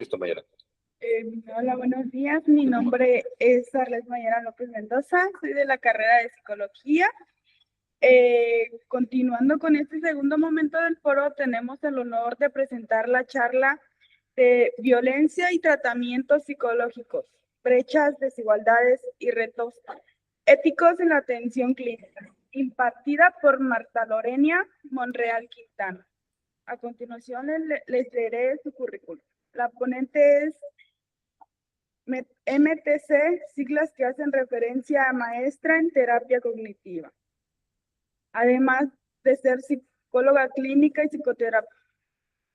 Listo, Mayra. Hola, buenos días. Mi nombre es Arles Mayra López Mendoza. Soy de la carrera de Psicología. Continuando con este segundo momento del foro, tenemos el honor de presentar la charla de violencia y tratamientos psicológicos, brechas, desigualdades y retos éticos en la atención clínica, impartida por Marta Lorenia Monreal Quintana. A continuación les leeré su currículum. La ponente es MTC, siglas que hacen referencia a maestra en terapia cognitiva. Además de ser psicóloga clínica y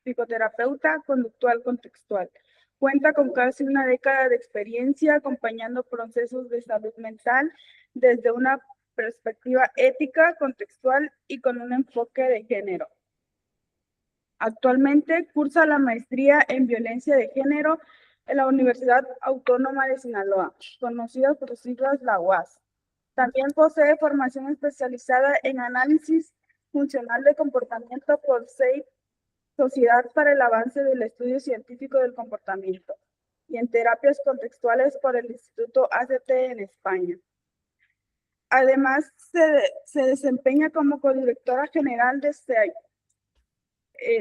psicoterapeuta conductual contextual. Cuenta con casi una década de experiencia acompañando procesos de salud mental desde una perspectiva ética, contextual y con un enfoque de género. Actualmente cursa la maestría en violencia de género en la Universidad Autónoma de Sinaloa, conocida por sus siglas la UAS. También posee formación especializada en análisis funcional de comportamiento por SAFE, Sociedad para el Avance del Estudio Científico del Comportamiento, y en terapias contextuales por el Instituto ACT en España. Además, se desempeña como codirectora general de SAFE,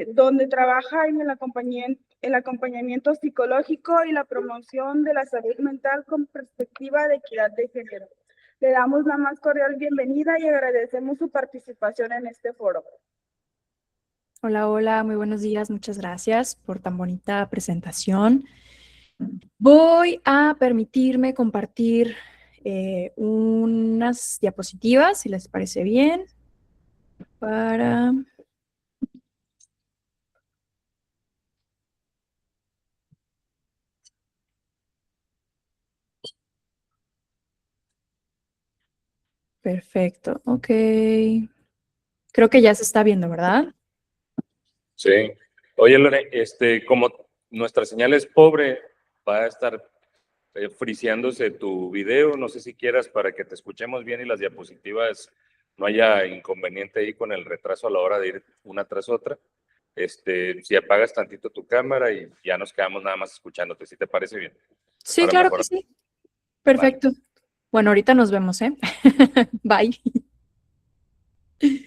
donde trabaja en el acompañamiento psicológico y la promoción de la salud mental con perspectiva de equidad de género. Le damos la más cordial bienvenida y agradecemos su participación en este foro. Hola, hola, muy buenos días, muchas gracias por tan bonita presentación. Voy a permitirme compartir unas diapositivas, si les parece bien, para... Perfecto, ok. Creo que ya se está viendo, ¿verdad? Sí. Oye, Lore, como nuestra señal es pobre, va a estar friseándose tu video. No sé si quieras para que te escuchemos bien y las diapositivas no haya inconveniente ahí con el retraso a la hora de ir una tras otra. Si apagas tantito tu cámara y ya nos quedamos nada más escuchándote, ¿si te parece bien? Sí, Para claro que mejorar. sí. Perfecto. Vale. Bueno, ahorita nos vemos, ¿eh? Bye. Ahí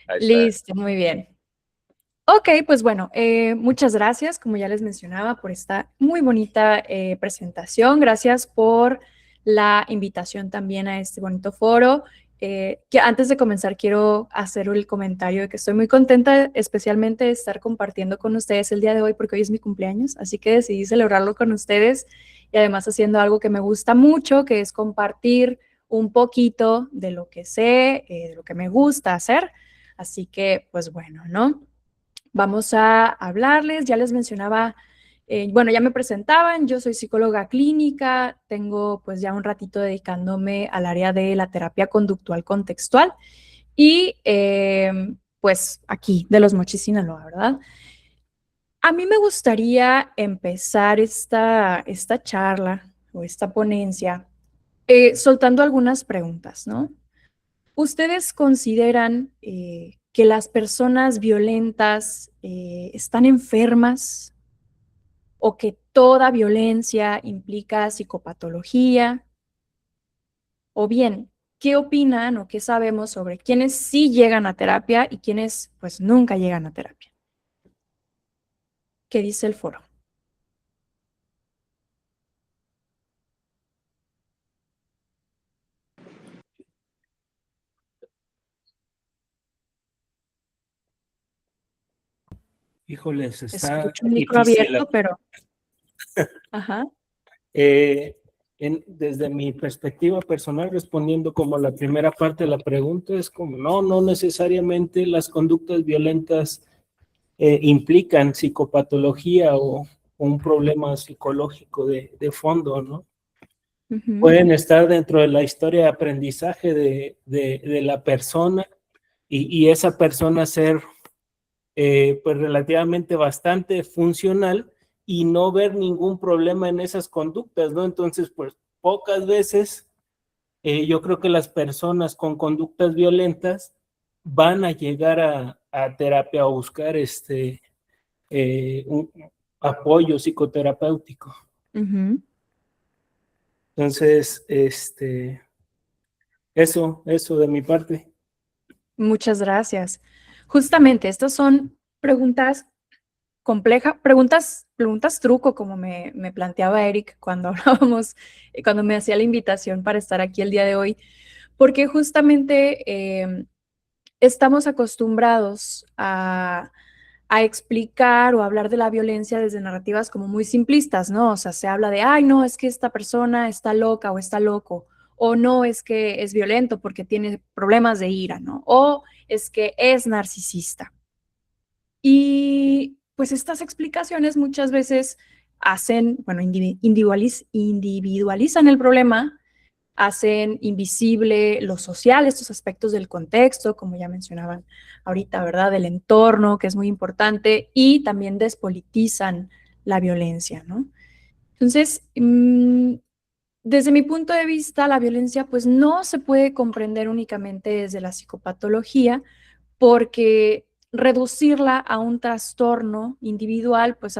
está. Listo, muy bien. Ok, pues bueno, muchas gracias, como ya les mencionaba, por esta muy bonita presentación. Gracias por la invitación también a este bonito foro. Que antes de comenzar quiero hacer el comentario de que estoy muy contenta, especialmente de estar compartiendo con ustedes el día de hoy, porque hoy es mi cumpleaños, así que decidí celebrarlo con ustedes y además haciendo algo que me gusta mucho, que es compartir un poquito de lo que sé, de lo que me gusta hacer. Así que, pues bueno, ¿no? Vamos a hablarles, ya les mencionaba, bueno, ya me presentaban, yo soy psicóloga clínica, tengo pues ya un ratito dedicándome al área de la terapia conductual contextual y pues aquí de Los Mochis, Sinaloa, ¿verdad? A mí me gustaría empezar esta charla o esta ponencia soltando algunas preguntas, ¿no? ¿Ustedes consideran que las personas violentas están enfermas o que toda violencia implica psicopatología? O bien, ¿qué opinan o qué sabemos sobre quienes sí llegan a terapia y quienes pues nunca llegan a terapia? ¿Qué dice el foro? Híjoles, está Escucho un micro difícil. abierto, pero... Ajá. Desde mi perspectiva personal, respondiendo como a la primera parte de la pregunta, es como no necesariamente las conductas violentas implican psicopatología o un problema psicológico de fondo, ¿no? Uh-huh. Pueden estar dentro de la historia de aprendizaje de la persona y esa persona ser pues relativamente bastante funcional y no ver ningún problema en esas conductas, ¿no? Entonces, pues pocas veces yo creo que las personas con conductas violentas van a llegar a terapia o buscar apoyo psicoterapéutico. Ujú. Entonces, eso de mi parte. Muchas gracias. Justamente, estas son preguntas complejas, preguntas truco, como me planteaba Eric cuando hablábamos, cuando me hacía la invitación para estar aquí el día de hoy, porque justamente estamos acostumbrados a explicar o hablar de la violencia desde narrativas como muy simplistas, ¿no? O sea, se habla de, ay, no, es que esta persona está loca o está loco, o no, es que es violento porque tiene problemas de ira, ¿no? O es que es narcisista. Y pues estas explicaciones muchas veces hacen, bueno, individualizan el problema, hacen invisible lo social, estos aspectos del contexto, como ya mencionaban ahorita, ¿verdad? Del entorno, que es muy importante, y también despolitizan la violencia, ¿no? Entonces, desde mi punto de vista, la violencia pues no se puede comprender únicamente desde la psicopatología, porque reducirla a un trastorno individual pues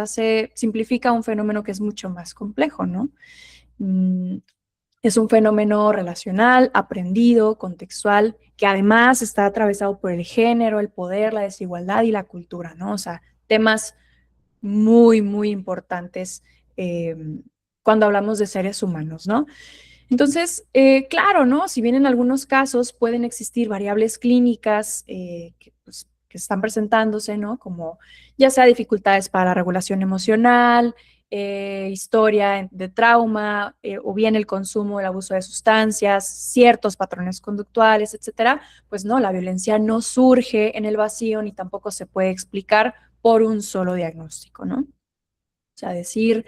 simplifica un fenómeno que es mucho más complejo, ¿no? Es un fenómeno relacional, aprendido, contextual, que además está atravesado por el género, el poder, la desigualdad y la cultura, ¿no? O sea, temas muy, muy importantes eh, cuando hablamos de seres humanos, ¿no? Entonces, claro, ¿no? Si bien en algunos casos pueden existir variables clínicas que están presentándose, ¿no? Como ya sea dificultades para la regulación emocional, historia de trauma, o bien el consumo, el abuso de sustancias, ciertos patrones conductuales, etcétera, pues no, la violencia no surge en el vacío ni tampoco se puede explicar por un solo diagnóstico, ¿no? O sea, decir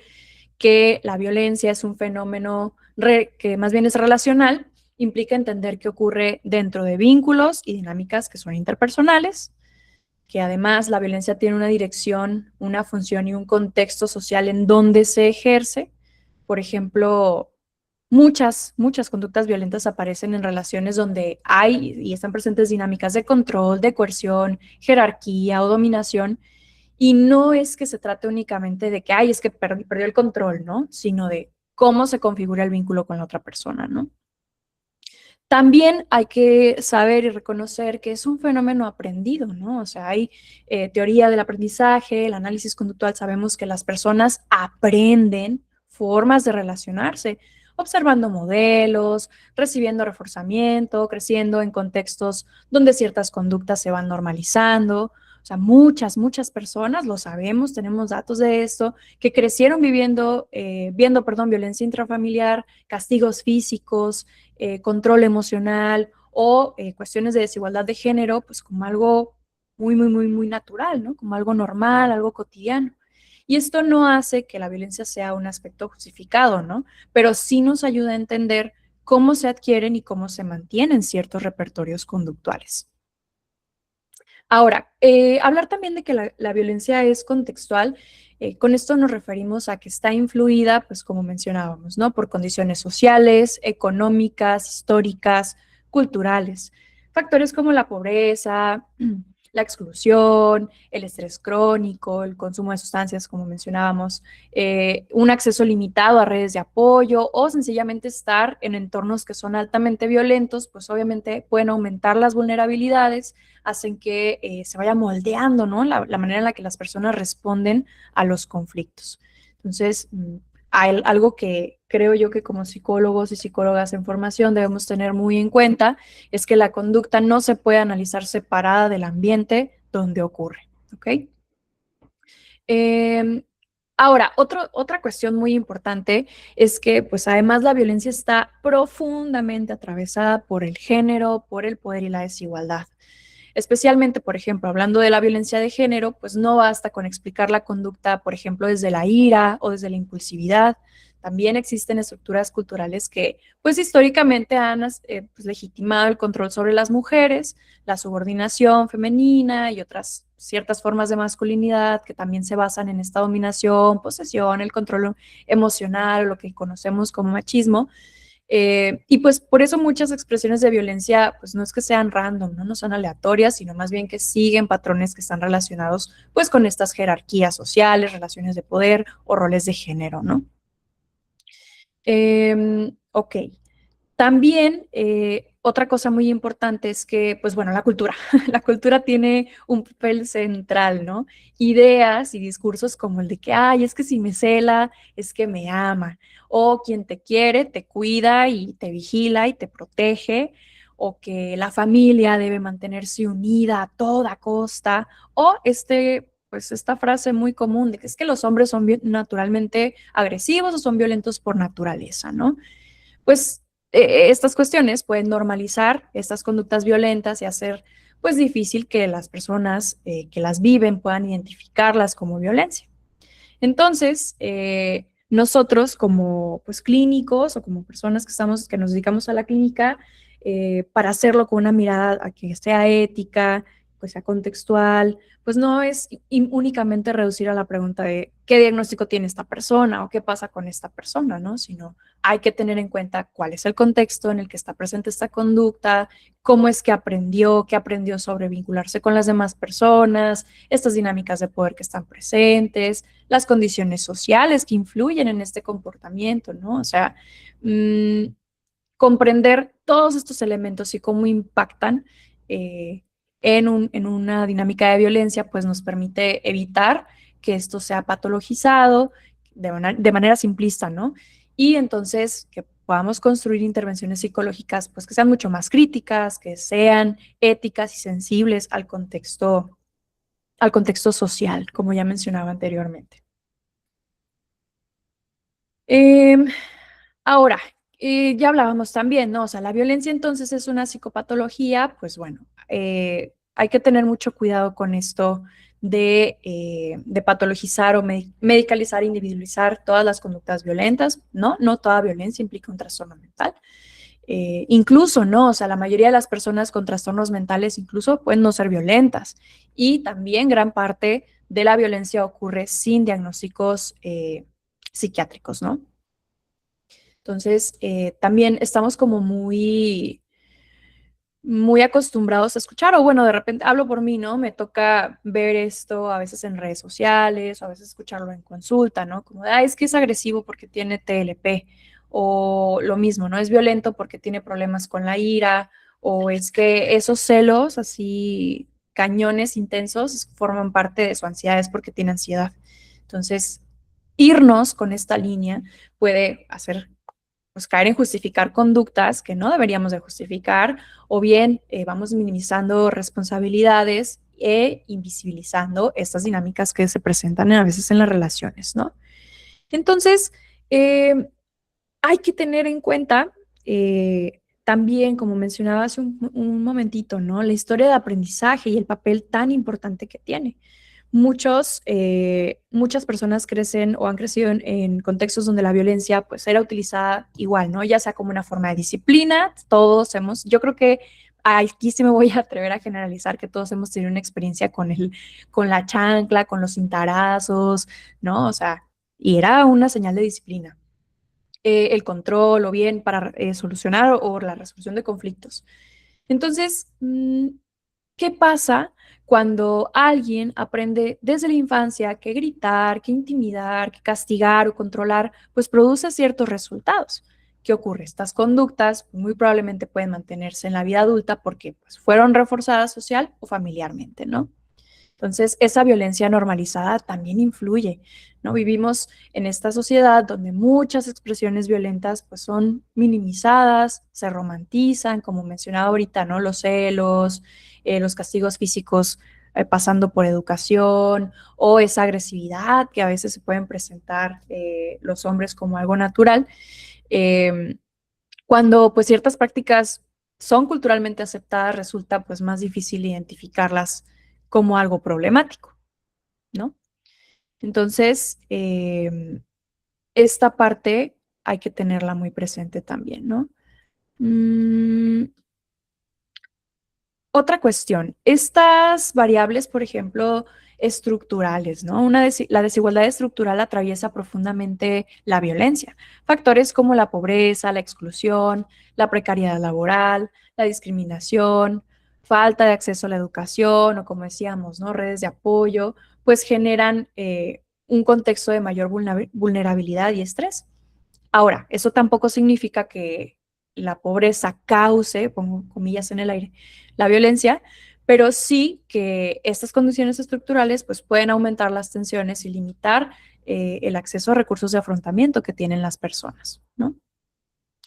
que la violencia es un fenómeno que más bien es relacional, implica entender que ocurre dentro de vínculos y dinámicas que son interpersonales, que además la violencia tiene una dirección, una función y un contexto social en donde se ejerce. Por ejemplo, muchas conductas violentas aparecen en relaciones donde hay y están presentes dinámicas de control, de coerción, jerarquía o dominación, y no es que se trate únicamente de que, ay, es que perdió el control, ¿no? Sino de cómo se configura el vínculo con la otra persona, ¿no? También hay que saber y reconocer que es un fenómeno aprendido, ¿no? O sea, hay teoría del aprendizaje, el análisis conductual, sabemos que las personas aprenden formas de relacionarse, observando modelos, recibiendo reforzamiento, creciendo en contextos donde ciertas conductas se van normalizando. O sea, muchas personas, lo sabemos, tenemos datos de esto, que crecieron viendo, violencia intrafamiliar, castigos físicos, control emocional o cuestiones de desigualdad de género, pues como algo muy natural, ¿no? Como algo normal, algo cotidiano. Y esto no hace que la violencia sea un aspecto justificado, ¿no? Pero sí nos ayuda a entender cómo se adquieren y cómo se mantienen ciertos repertorios conductuales. Ahora, hablar también de que la violencia es contextual, con esto nos referimos a que está influida, pues como mencionábamos, ¿no? Por condiciones sociales, económicas, históricas, culturales. Factores como la pobreza, la exclusión, el estrés crónico, el consumo de sustancias, como mencionábamos, un acceso limitado a redes de apoyo o sencillamente estar en entornos que son altamente violentos, pues obviamente pueden aumentar las vulnerabilidades, hacen que se vaya moldeando, ¿no? La manera en la que las personas responden a los conflictos. Entonces, hay algo que creo yo que como psicólogos y psicólogas en formación debemos tener muy en cuenta es que la conducta no se puede analizar separada del ambiente donde ocurre, ¿ok? Ahora, otra cuestión muy importante es que, pues además la violencia está profundamente atravesada por el género, por el poder y la desigualdad. Especialmente, por ejemplo, hablando de la violencia de género, pues no basta con explicar la conducta, por ejemplo, desde la ira o desde la impulsividad. También existen estructuras culturales que, pues históricamente han pues, legitimado el control sobre las mujeres, la subordinación femenina y otras ciertas formas de masculinidad que también se basan en esta dominación, posesión, el control emocional, lo que conocemos como machismo. Y pues por eso muchas expresiones de violencia, pues no es que sean random, ¿no? No son aleatorias, sino más bien que siguen patrones que están relacionados pues con estas jerarquías sociales, relaciones de poder o roles de género, ¿no? Ok. También otra cosa muy importante es que, pues bueno, la cultura. La cultura tiene un papel central, ¿no? Ideas y discursos como el de que, ay, es que si me cela, es que me ama. O quien te quiere, te cuida y te vigila y te protege. O que la familia debe mantenerse unida a toda costa. O pues esta frase muy común de que es que los hombres son naturalmente agresivos o son violentos por naturaleza, ¿no? Pues estas cuestiones pueden normalizar estas conductas violentas y hacer pues difícil que las personas que las viven puedan identificarlas como violencia. Entonces, nosotros como pues clínicos o como personas que nos dedicamos a la clínica, para hacerlo con una mirada a que sea ética, pues sea contextual, pues no es únicamente reducir a la pregunta de qué diagnóstico tiene esta persona o qué pasa con esta persona, ¿no? Sino hay que tener en cuenta cuál es el contexto en el que está presente esta conducta, cómo es que aprendió, qué aprendió sobre vincularse con las demás personas, estas dinámicas de poder que están presentes, las condiciones sociales que influyen en este comportamiento, ¿no? O sea, comprender todos estos elementos y cómo impactan en una dinámica de violencia, pues nos permite evitar que esto sea patologizado de manera simplista, ¿no? Y entonces que podamos construir intervenciones psicológicas, pues que sean mucho más críticas, que sean éticas y sensibles al contexto social, como ya mencionaba anteriormente. Ahora, ya hablábamos también, ¿no? O sea, la violencia entonces es una psicopatología, pues bueno, hay que tener mucho cuidado con esto de patologizar o medicalizar, individualizar todas las conductas violentas, ¿no? No toda violencia implica un trastorno mental. Incluso, ¿no? O sea, la mayoría de las personas con trastornos mentales incluso pueden no ser violentas. Y también gran parte de la violencia ocurre sin diagnósticos psiquiátricos, ¿no? Entonces, también estamos como muy acostumbrados a escuchar, o bueno, de repente hablo por mí, ¿no? Me toca ver esto a veces en redes sociales, o a veces escucharlo en consulta, ¿no? Como de, es que es agresivo porque tiene TLP, o lo mismo, ¿no? Es violento porque tiene problemas con la ira, o es que esos celos así cañones intensos forman parte de su ansiedad, es porque tiene ansiedad. Entonces, irnos con esta línea puede hacer pues caer en justificar conductas que no deberíamos de justificar, o bien vamos minimizando responsabilidades e invisibilizando estas dinámicas que se presentan a veces en las relaciones, ¿no? Entonces, hay que tener en cuenta también, como mencionaba hace un momentito, ¿no? La historia de aprendizaje y el papel tan importante que tiene. Muchas personas crecen o han crecido en contextos donde la violencia pues era utilizada igual, ¿no? Ya sea como una forma de disciplina, yo creo que aquí sí me voy a atrever a generalizar que todos hemos tenido una experiencia con la chancla, con los cintarazos, ¿no? O sea, y era una señal de disciplina. El control o bien para solucionar o la resolución de conflictos. Entonces, ¿qué pasa cuando alguien aprende desde la infancia que gritar, que intimidar, que castigar o controlar, pues produce ciertos resultados? ¿Qué ocurre? Estas conductas muy probablemente pueden mantenerse en la vida adulta porque pues, fueron reforzadas social o familiarmente, ¿no? Entonces, esa violencia normalizada también influye, ¿no? Vivimos en esta sociedad donde muchas expresiones violentas pues son minimizadas, se romantizan, como mencionaba ahorita, ¿no? Los celos, los castigos físicos pasando por educación o esa agresividad que a veces se pueden presentar los hombres como algo natural. Cuando pues ciertas prácticas son culturalmente aceptadas, resulta pues más difícil identificarlas como algo problemático, ¿no? Entonces, esta parte hay que tenerla muy presente también, ¿no? Otra cuestión, estas variables, por ejemplo, estructurales, ¿no? La desigualdad estructural atraviesa profundamente la violencia. Factores como la pobreza, la exclusión, la precariedad laboral, la discriminación, falta de acceso a la educación o, como decíamos, ¿no? Redes de apoyo, pues generan un contexto de mayor vulnerabilidad y estrés. Ahora, eso tampoco significa que la pobreza cause, pongo comillas en el aire, la violencia, pero sí que estas condiciones estructurales pues, pueden aumentar las tensiones y limitar el acceso a recursos de afrontamiento que tienen las personas, ¿no?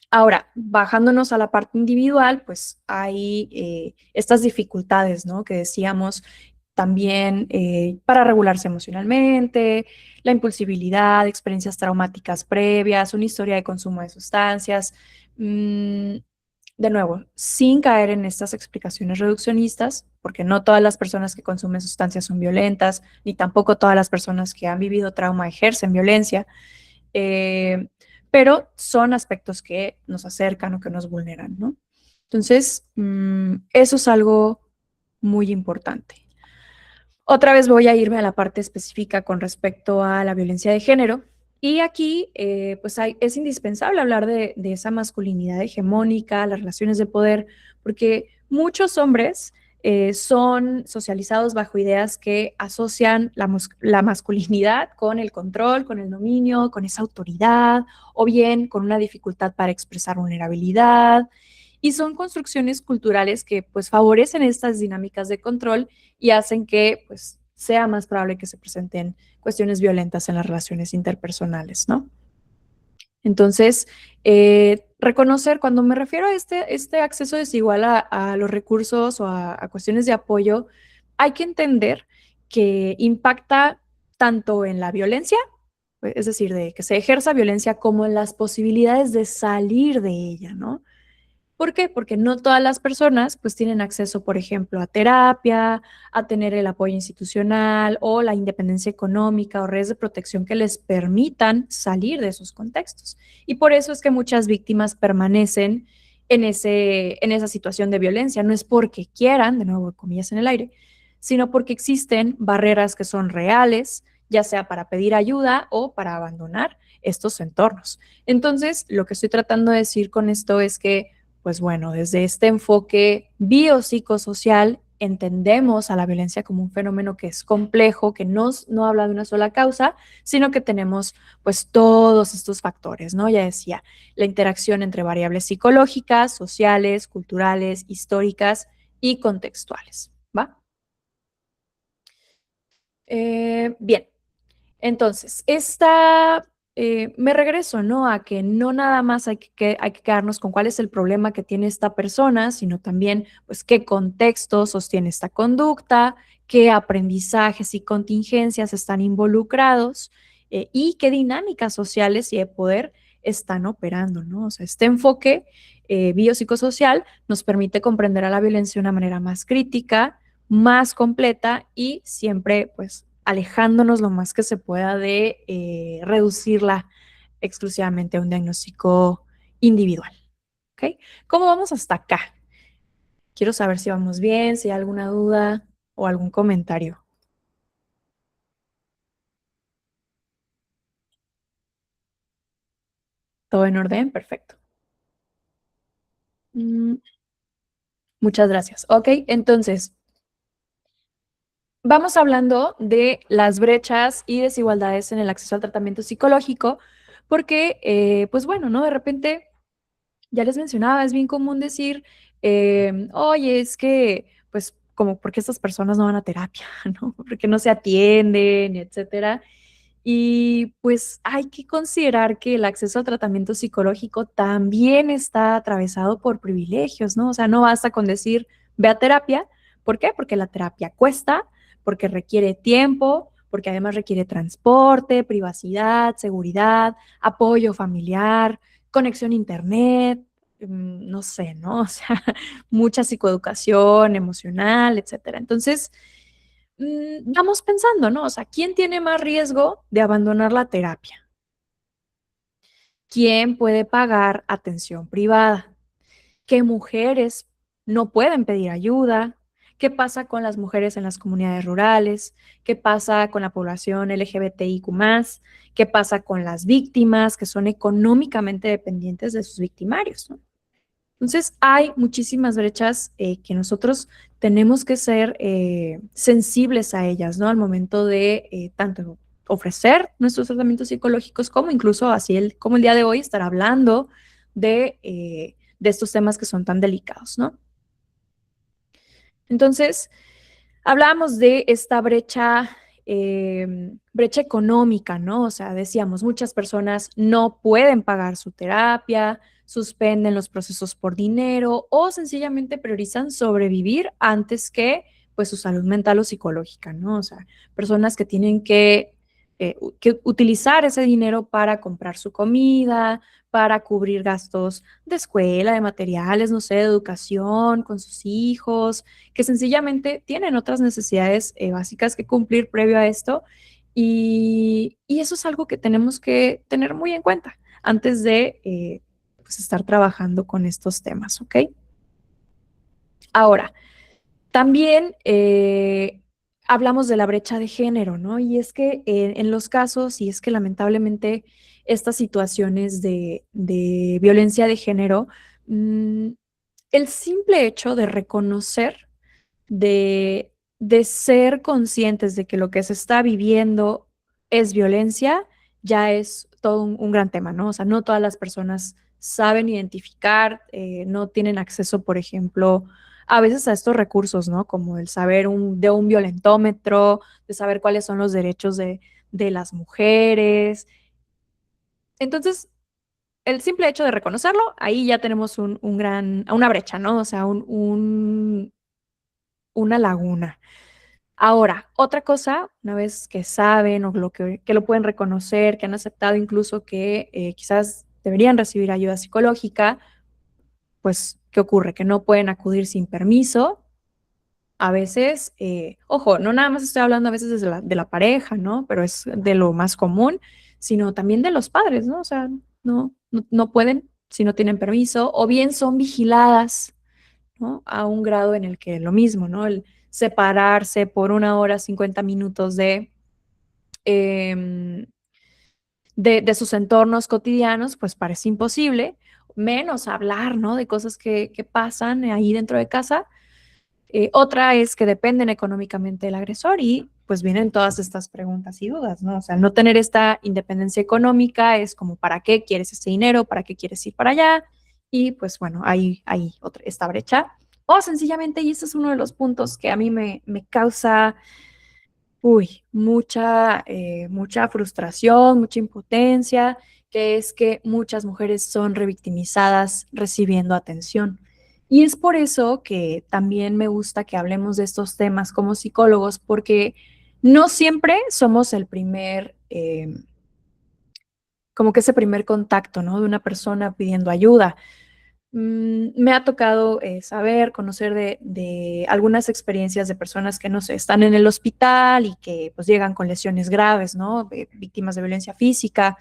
Ahora, bajándonos a la parte individual, pues hay estas dificultades, ¿no? Que decíamos también para regularse emocionalmente, la impulsibilidad, experiencias traumáticas previas, una historia de consumo de sustancias. De nuevo, sin caer en estas explicaciones reduccionistas, porque no todas las personas que consumen sustancias son violentas, ni tampoco todas las personas que han vivido trauma ejercen violencia. Eh, pero son aspectos que nos acercan o que nos vulneran, ¿no? Entonces, eso es algo muy importante. Otra vez voy a irme a la parte específica con respecto a la violencia de género. Y aquí, pues es indispensable hablar de esa masculinidad hegemónica, las relaciones de poder, porque muchos hombres son socializados bajo ideas que asocian la masculinidad con el control, con el dominio, con esa autoridad, o bien con una dificultad para expresar vulnerabilidad. Y son construcciones culturales que pues favorecen estas dinámicas de control y hacen que pues sea más probable que se presenten cuestiones violentas en las relaciones interpersonales, ¿no? Entonces, reconocer, cuando me refiero a este acceso desigual a los recursos o a cuestiones de apoyo, hay que entender que impacta tanto en la violencia, es decir, de que se ejerza violencia, como en las posibilidades de salir de ella, ¿no? ¿Por qué? Porque no todas las personas pues tienen acceso, por ejemplo, a terapia, a tener el apoyo institucional o la independencia económica o redes de protección que les permitan salir de esos contextos. Y por eso es que muchas víctimas permanecen en esa situación de violencia. No es porque quieran, de nuevo, comillas en el aire, sino porque existen barreras que son reales, ya sea para pedir ayuda o para abandonar estos entornos. Entonces, lo que estoy tratando de decir con esto es que pues bueno, desde este enfoque biopsicosocial entendemos a la violencia como un fenómeno que es complejo, que no habla de una sola causa, sino que tenemos pues todos estos factores, ¿no? Ya decía, la interacción entre variables psicológicas, sociales, culturales, históricas y contextuales, ¿va? Bien, entonces, me regreso, ¿no? A que no nada más hay que quedarnos con cuál es el problema que tiene esta persona, sino también, pues, qué contexto sostiene esta conducta, qué aprendizajes y contingencias están involucrados y qué dinámicas sociales y de poder están operando, ¿no? O sea, este enfoque biopsicosocial nos permite comprender a la violencia de una manera más crítica, más completa y siempre, pues, alejándonos lo más que se pueda de reducirla exclusivamente a un diagnóstico individual. ¿Ok? ¿Cómo vamos hasta acá? Quiero saber si vamos bien, si hay alguna duda o algún comentario. ¿Todo en orden? Perfecto. Muchas gracias. Ok, entonces, vamos hablando de las brechas y desigualdades en el acceso al tratamiento psicológico, porque, pues bueno, ¿no? De repente ya les mencionaba, es bien común decir, oye, es que, pues, como, ¿por qué estas personas no van a terapia, no? ¿Por qué no se atienden, etcétera? Y pues hay que considerar que el acceso al tratamiento psicológico también está atravesado por privilegios, ¿no? O sea, no basta con decir, ve a terapia. ¿Por qué? Porque la terapia cuesta, porque requiere tiempo, porque además requiere transporte, privacidad, seguridad, apoyo familiar, conexión a internet, no sé, ¿no? O sea, mucha psicoeducación emocional, etcétera. Entonces, vamos pensando, ¿no? O sea, ¿quién tiene más riesgo de abandonar la terapia? ¿Quién puede pagar atención privada? ¿Qué mujeres no pueden pedir ayuda? ¿Qué pasa con las mujeres en las comunidades rurales? ¿Qué pasa con la población LGBTIQ+? ¿Qué pasa con las víctimas que son económicamente dependientes de sus victimarios, ¿no? Entonces, hay muchísimas brechas que nosotros tenemos que ser sensibles a ellas, ¿no? Al momento de tanto ofrecer nuestros tratamientos psicológicos como incluso como el día de hoy estar hablando de estos temas que son tan delicados, ¿no? Entonces, hablábamos de esta brecha económica, ¿no? O sea, decíamos, muchas personas no pueden pagar su terapia, suspenden los procesos por dinero o sencillamente priorizan sobrevivir antes que, pues, su salud mental o psicológica, ¿no? O sea, personas que tienen que utilizar ese dinero para comprar su comida, para cubrir gastos de escuela, de materiales, no sé, de educación con sus hijos, que sencillamente tienen otras necesidades básicas que cumplir previo a esto. Y eso es algo que tenemos que tener muy en cuenta antes de pues estar trabajando con estos temas, ¿ok? Ahora, también hablamos de la brecha de género, ¿no? Y es que en los casos, y es que lamentablemente estas situaciones de violencia de género, el simple hecho de reconocer, de ser conscientes de que lo que se está viviendo es violencia, ya es todo un gran tema, ¿no? O sea, no todas las personas saben identificar, no tienen acceso, por ejemplo, a veces a estos recursos, ¿no? Como el saber de un violentómetro, de saber cuáles son los derechos de las mujeres. Entonces, el simple hecho de reconocerlo, ahí ya tenemos una brecha, ¿no? O sea, una laguna. Ahora, otra cosa, una vez que saben o que lo pueden reconocer, que han aceptado incluso que quizás deberían recibir ayuda psicológica, pues, ¿qué ocurre? Que no pueden acudir sin permiso. A veces, ojo, no nada más estoy hablando a veces de la pareja, ¿no? Pero es de lo más común, sino también de los padres, ¿no? O sea, no pueden si no tienen permiso, o bien son vigiladas, ¿no? A un grado en el que lo mismo, ¿no? El separarse por 1 hora, 50 minutos em, de sus entornos cotidianos, pues parece imposible, menos hablar, ¿no? De cosas que pasan ahí dentro de casa. Otra es que dependen económicamente del agresor y pues vienen todas estas preguntas y dudas, ¿no? O sea, al no tener esta independencia económica es como, ¿para qué quieres ese dinero? ¿Para qué quieres ir para allá? Y pues bueno, hay esta brecha. O sencillamente, y ese es uno de los puntos que a mí me causa, mucha frustración, mucha impotencia, que es que muchas mujeres son revictimizadas recibiendo atención. Y es por eso que también me gusta que hablemos de estos temas como psicólogos, porque no siempre somos como que ese primer contacto, ¿no? De una persona pidiendo ayuda. Me ha tocado conocer de algunas experiencias de personas que, no sé, están en el hospital y que pues llegan con lesiones graves, ¿no? Víctimas de violencia física,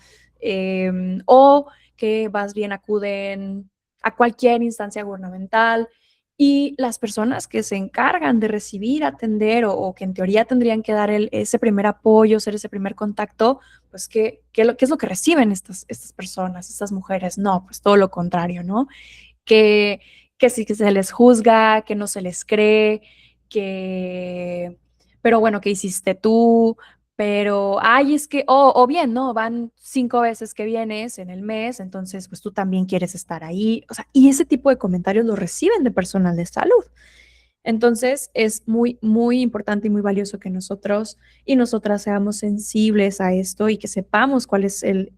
o que más bien acuden a cualquier instancia gubernamental y las personas que se encargan de recibir, atender o que en teoría tendrían que dar ese primer apoyo, ser ese primer contacto, pues ¿qué es lo que reciben estas personas, estas mujeres? No, pues todo lo contrario, ¿no? que, que sí que se les juzga, que no se les cree, pero bueno, ¿qué hiciste tú? Pero, ay, es que, o bien, ¿no? Van 5 veces que vienes en el mes, entonces, pues tú también quieres estar ahí. O sea, y ese tipo de comentarios los reciben de personal de salud. Entonces, es muy importante y muy valioso que nosotros y nosotras seamos sensibles a esto y que sepamos cuál es el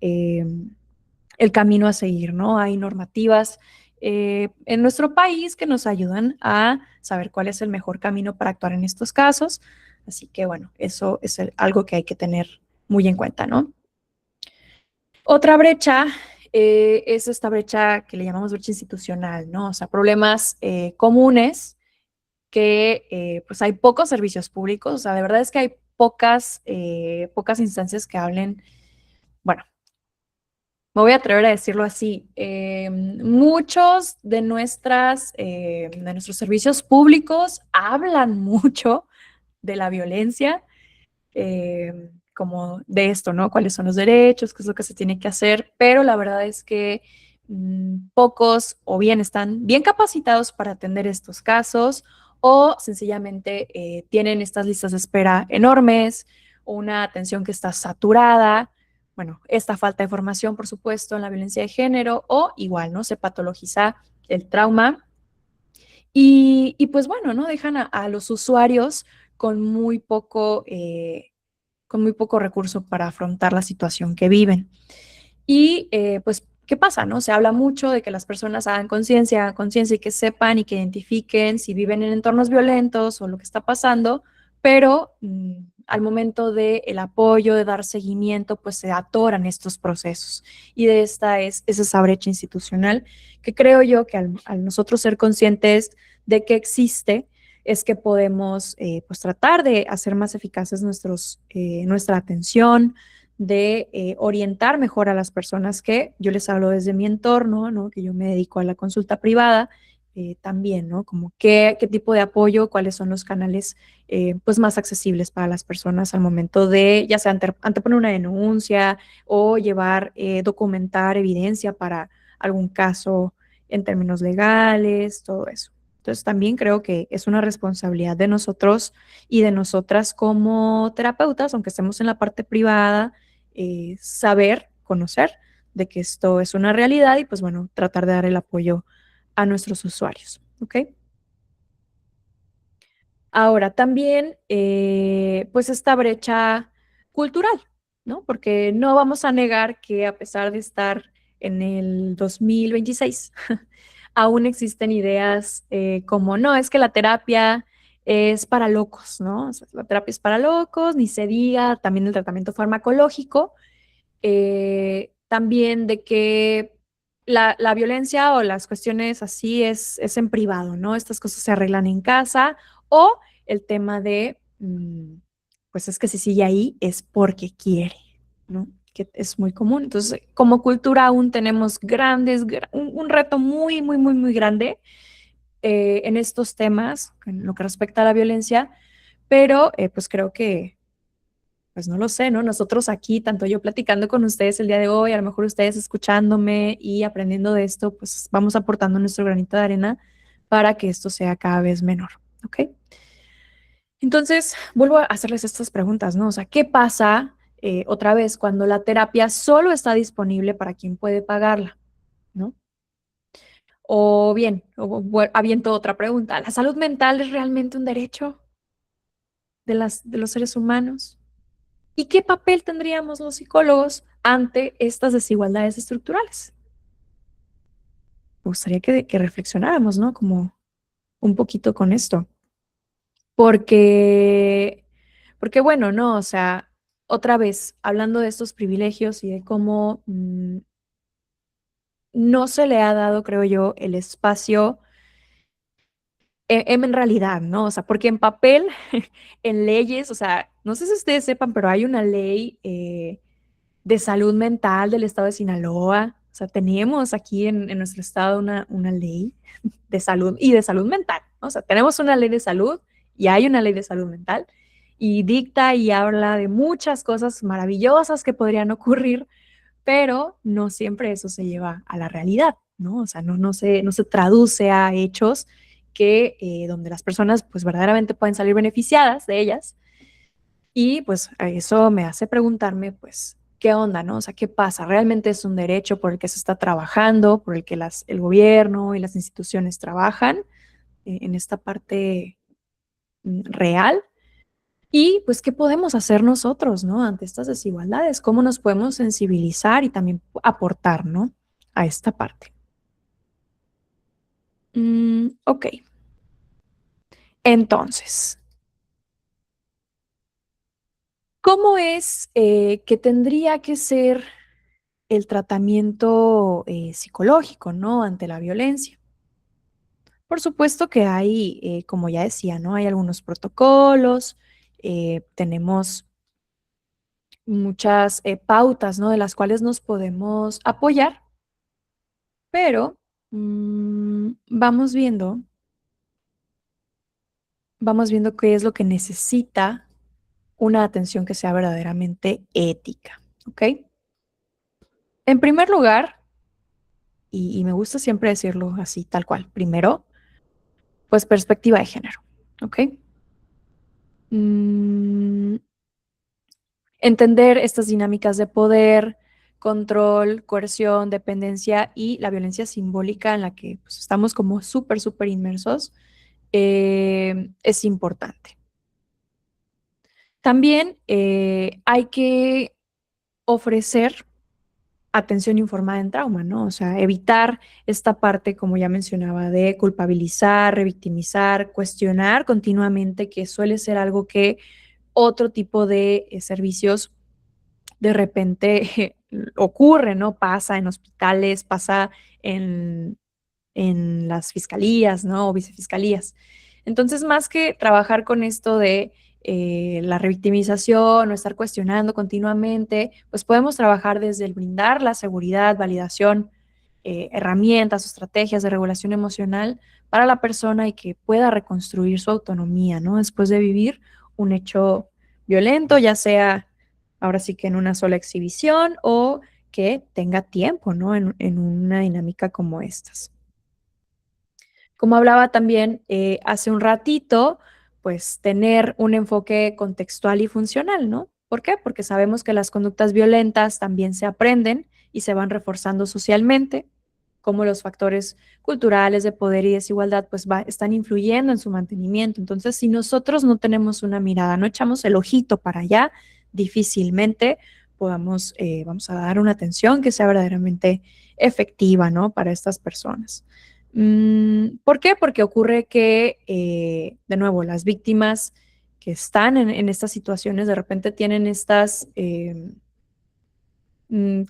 camino a seguir, ¿no? Hay normativas en nuestro país que nos ayudan a saber cuál es el mejor camino para actuar en estos casos. Así que, bueno, eso es algo que hay que tener muy en cuenta, ¿no? Otra brecha es esta brecha que le llamamos brecha institucional, ¿no? O sea, problemas comunes que pues hay pocos servicios públicos, o sea, de verdad es que hay pocas instancias que hablen, bueno, me voy a atrever a decirlo así, muchos de nuestros servicios públicos hablan mucho de la violencia, como de esto, ¿no? ¿Cuáles son los derechos? ¿Qué es lo que se tiene que hacer? Pero la verdad es que pocos o bien están bien capacitados para atender estos casos o sencillamente tienen estas listas de espera enormes, una atención que está saturada. Bueno, esta falta de formación, por supuesto, en la violencia de género o igual, ¿no? Se patologiza el trauma y pues bueno, ¿no? Dejan a los usuarios con con muy poco recurso para afrontar la situación que viven. Y pues, ¿qué pasa, no? Se habla mucho de que las personas hagan conciencia y que sepan y que identifiquen si viven en entornos violentos o lo que está pasando, pero al momento del apoyo, de dar seguimiento, pues se atoran estos procesos. Y de esta es esa brecha institucional que creo yo que al nosotros ser conscientes de que existe, es que podemos pues tratar de hacer más eficaces nuestra atención, de orientar mejor a las personas que yo les hablo desde mi entorno, ¿no? Que yo me dedico a la consulta privada, también, ¿no? Como qué tipo de apoyo, cuáles son los canales pues más accesibles para las personas al momento de ya sea anteponer una denuncia o llevar, documentar evidencia para algún caso en términos legales, todo eso. Entonces también creo que es una responsabilidad de nosotros y de nosotras como terapeutas, aunque estemos en la parte privada, saber, conocer de que esto es una realidad y pues bueno, tratar de dar el apoyo a nuestros usuarios, ¿ok? Ahora también, pues esta brecha cultural, ¿no? Porque no vamos a negar que a pesar de estar en el 2026, aún existen ideas como, no, es que la terapia es para locos, ¿no? O sea, la terapia es para locos, ni se diga, también el tratamiento farmacológico, también de que la violencia o las cuestiones así es en privado, ¿no? Estas cosas se arreglan en casa o el tema de, pues es que si sigue ahí es porque quiere, ¿no? Que es muy común. Entonces, como cultura aún tenemos un reto muy, muy, muy, muy grande en estos temas, en lo que respecta a la violencia, pero pues creo que pues no lo sé, ¿no? Nosotros aquí, tanto yo platicando con ustedes el día de hoy, a lo mejor ustedes escuchándome y aprendiendo de esto, pues vamos aportando nuestro granito de arena para que esto sea cada vez menor, ¿ok? Entonces, vuelvo a hacerles estas preguntas, ¿no? O sea, ¿qué pasa otra vez cuando la terapia solo está disponible para quien puede pagarla, ¿no? O bien, aviento otra pregunta, ¿la salud mental es realmente un derecho de los seres humanos? ¿Y qué papel tendríamos los psicólogos ante estas desigualdades estructurales? Me gustaría que reflexionáramos, ¿no? Como un poquito con esto. Porque, porque bueno, ¿no? O sea, otra vez, hablando de estos privilegios y de cómo no se le ha dado, creo yo, el espacio en realidad, ¿no? O sea, porque en papel, en leyes, o sea, no sé si ustedes sepan, pero hay una ley de salud mental del estado de Sinaloa. O sea, tenemos aquí en nuestro estado una ley de salud y de salud mental, ¿no? O sea, tenemos una ley de salud y hay una ley de salud mental y dicta y habla de muchas cosas maravillosas que podrían ocurrir, pero no siempre eso se lleva a la realidad, ¿no? O sea, no se traduce a hechos que donde las personas pues verdaderamente pueden salir beneficiadas de ellas y pues eso me hace preguntarme, pues, ¿qué onda, no? O sea, ¿qué pasa? ¿Realmente es un derecho por el que se está trabajando, por el que el gobierno y las instituciones trabajan en esta parte real? Y pues, ¿qué podemos hacer nosotros, no? Ante estas desigualdades, ¿cómo nos podemos sensibilizar y también aportar, no? A esta parte. Ok, entonces, ¿cómo es que tendría que ser el tratamiento psicológico, ¿no? Ante la violencia? Por supuesto que hay, como ya decía, ¿no? Hay algunos protocolos, tenemos muchas pautas, ¿no? De las cuales nos podemos apoyar, pero vamos viendo qué es lo que necesita una atención que sea verdaderamente ética, ¿ok? En primer lugar, y me gusta siempre decirlo así, tal cual, primero, pues perspectiva de género, ¿ok? Mm, Entender estas dinámicas de poder, control, coerción, dependencia y la violencia simbólica en la que pues, estamos como súper, súper inmersos, es importante. También hay que ofrecer atención informada en trauma, ¿no? O sea, evitar esta parte, como ya mencionaba, de culpabilizar, revictimizar, cuestionar continuamente, que suele ser algo que otro tipo de servicios de repente ocurre, ¿no? Pasa en hospitales, pasa en, en las fiscalías, ¿no? O vicefiscalías. Entonces, más que trabajar con esto de la revictimización o estar cuestionando continuamente, pues podemos trabajar desde el brindar la seguridad, validación, herramientas o estrategias de regulación emocional para la persona y que pueda reconstruir su autonomía, ¿no? Después de vivir un hecho violento, ya sea ahora sí que en una sola exhibición o que tenga tiempo, ¿no? En una dinámica como estas. Como hablaba también hace un ratito, pues tener un enfoque contextual y funcional, ¿no? ¿Por qué? Porque sabemos que las conductas violentas también se aprenden y se van reforzando socialmente, como los factores culturales de poder y desigualdad, pues están influyendo en su mantenimiento. Entonces, si nosotros no tenemos una mirada, no echamos el ojito para allá, difícilmente vamos a dar una atención que sea verdaderamente efectiva, ¿no? Para estas personas. ¿Por qué? Porque ocurre que, de nuevo, las víctimas que están en estas situaciones de repente tienen estas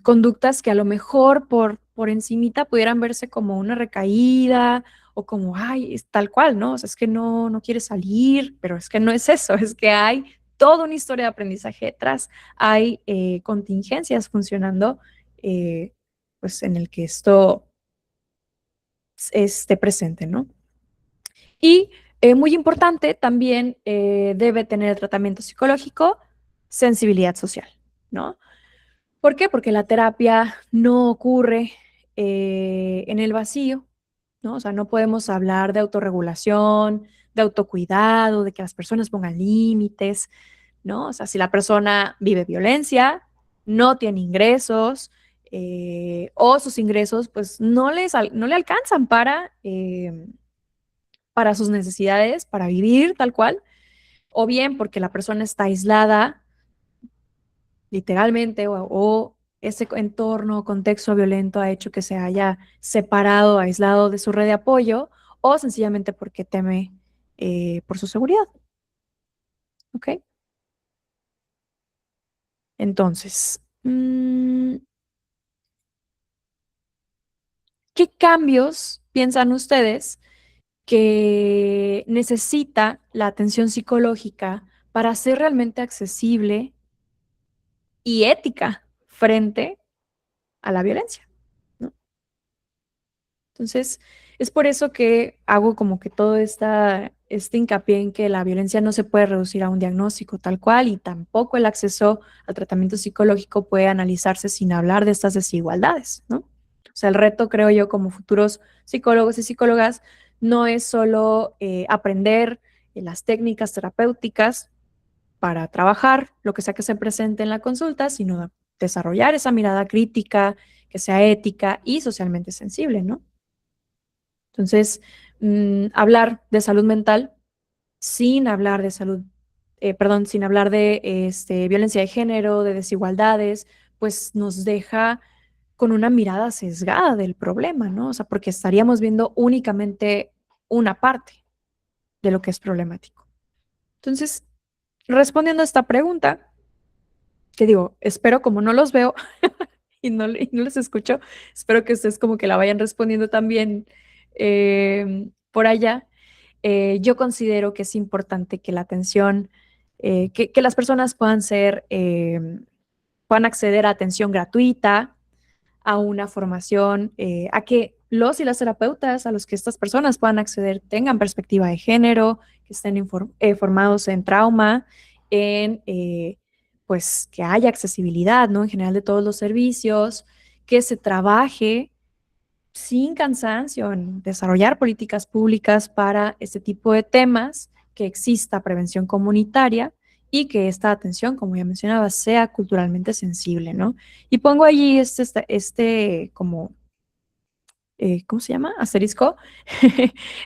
conductas que a lo mejor por encimita pudieran verse como una recaída o como, ay, es tal cual, ¿no? O sea, es que no quiere salir, pero es que no es eso, es que hay toda una historia de aprendizaje detrás, hay contingencias funcionando, pues en el que esto esté presente, ¿no? Y muy importante, también debe tener tratamiento psicológico, sensibilidad social, ¿no? ¿Por qué? Porque la terapia no ocurre en el vacío, ¿no? O sea, no podemos hablar de autorregulación, de autocuidado, de que las personas pongan límites, ¿no? O sea, si la persona vive violencia, no tiene ingresos, o sus ingresos pues no le alcanzan para sus necesidades, para vivir tal cual, o bien porque la persona está aislada literalmente o ese entorno o contexto violento ha hecho que se haya separado, aislado de su red de apoyo o sencillamente porque teme por su seguridad. ¿Ok? Entonces, ¿qué cambios piensan ustedes que necesita la atención psicológica para ser realmente accesible y ética frente a la violencia? ¿No? Entonces, es por eso que hago como que todo este hincapié en que la violencia no se puede reducir a un diagnóstico tal cual y tampoco el acceso al tratamiento psicológico puede analizarse sin hablar de estas desigualdades, ¿no? O sea, el reto, creo yo, como futuros psicólogos y psicólogas, no es solo aprender las técnicas terapéuticas para trabajar lo que sea que se presente en la consulta, sino desarrollar esa mirada crítica, que sea ética y socialmente sensible, ¿no? Entonces, hablar de salud mental sin hablar de sin hablar de violencia de género, de desigualdades, pues nos deja con una mirada sesgada del problema, ¿no? O sea, porque estaríamos viendo únicamente una parte de lo que es problemático. Entonces, respondiendo a esta pregunta, que digo, espero como no los veo y no los escucho, espero que ustedes como que la vayan respondiendo también por allá. Yo considero que es importante que la atención, que las personas puedan ser puedan acceder a atención gratuita, a una formación, a que los y las terapeutas a los que estas personas puedan acceder tengan perspectiva de género, que estén formados en trauma, en pues que haya accesibilidad, ¿no? En general de todos los servicios, que se trabaje sin cansancio en desarrollar políticas públicas para este tipo de temas, que exista prevención comunitaria y que esta atención, como ya mencionaba, sea culturalmente sensible, ¿no? Y pongo allí como, ¿cómo se llama? Asterisco,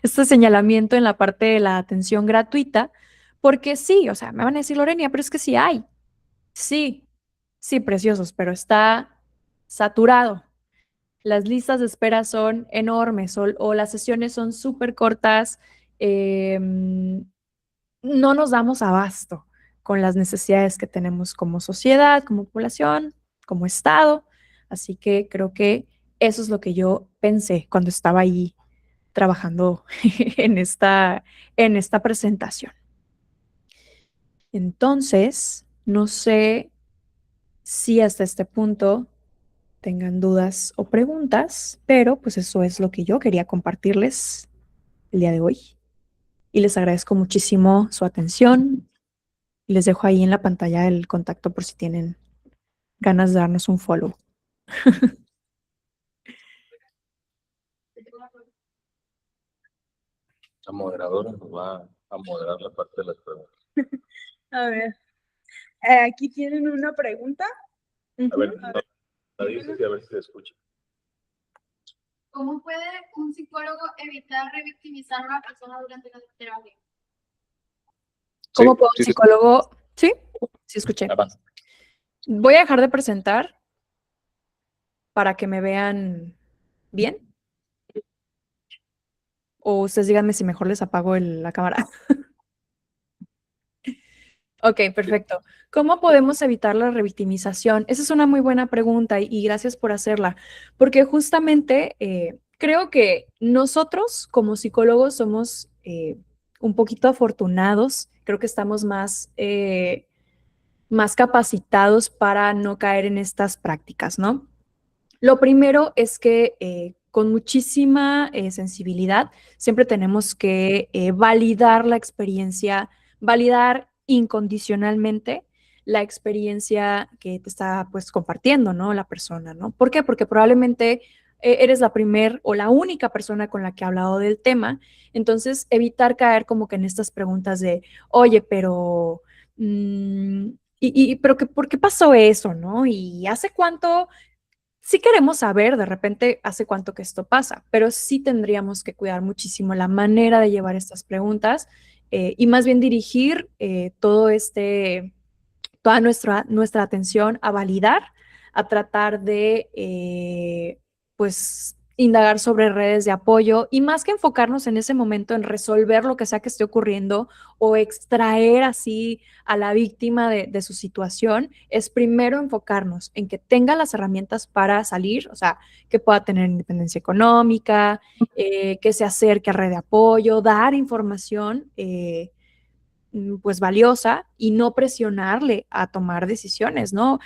este señalamiento en la parte de la atención gratuita, porque sí, o sea, me van a decir, Lorena, pero es que sí hay. Sí, sí, preciosos, pero está saturado. Las listas de espera son enormes o las sesiones son súper cortas. No nos damos abasto con las necesidades que tenemos como sociedad, como población, como Estado. Así que creo que eso es lo que yo pensé cuando estaba ahí trabajando en esta presentación. Entonces, no sé si hasta este punto tengan dudas o preguntas, pero pues eso es lo que yo quería compartirles el día de hoy. Y les agradezco muchísimo su atención. Y les dejo ahí en la pantalla el contacto por si tienen ganas de darnos un follow. La moderadora nos va a moderar la parte de las preguntas. A ver, aquí tienen una pregunta. A ver, la dices y a ver si se escucha. ¿Cómo puede un psicólogo evitar revictimizar a una persona durante la terapia? ¿Cómo puedo un psicólogo? Sí, sí escuché. Avanza. Voy a dejar de presentar para que me vean bien. O ustedes díganme si mejor les apago la cámara. Ok, perfecto. ¿Cómo podemos evitar la revictimización? Esa es una muy buena pregunta y gracias por hacerla, porque justamente creo que nosotros como psicólogos somos un poquito afortunados, creo que estamos más capacitados para no caer en estas prácticas, ¿no? Lo primero es que con muchísima sensibilidad siempre tenemos que validar la experiencia, validar incondicionalmente la experiencia que te está pues compartiendo, ¿no? La persona, ¿no? ¿Por qué? Porque probablemente eres la primer o la única persona con la que ha hablado del tema, entonces evitar caer como que en estas preguntas de, oye, pero, pero ¿por qué pasó eso, no? ¿Y hace cuánto? Sí queremos saber de repente hace cuánto que esto pasa, pero sí tendríamos que cuidar muchísimo la manera de llevar estas preguntas y más bien dirigir toda nuestra atención a validar, a tratar de, pues, indagar sobre redes de apoyo y más que enfocarnos en ese momento en resolver lo que sea que esté ocurriendo o extraer así a la víctima de su situación, es primero enfocarnos en que tenga las herramientas para salir, o sea, que pueda tener independencia económica, que se acerque a red de apoyo, dar información pues valiosa y no presionarle a tomar decisiones, ¿no?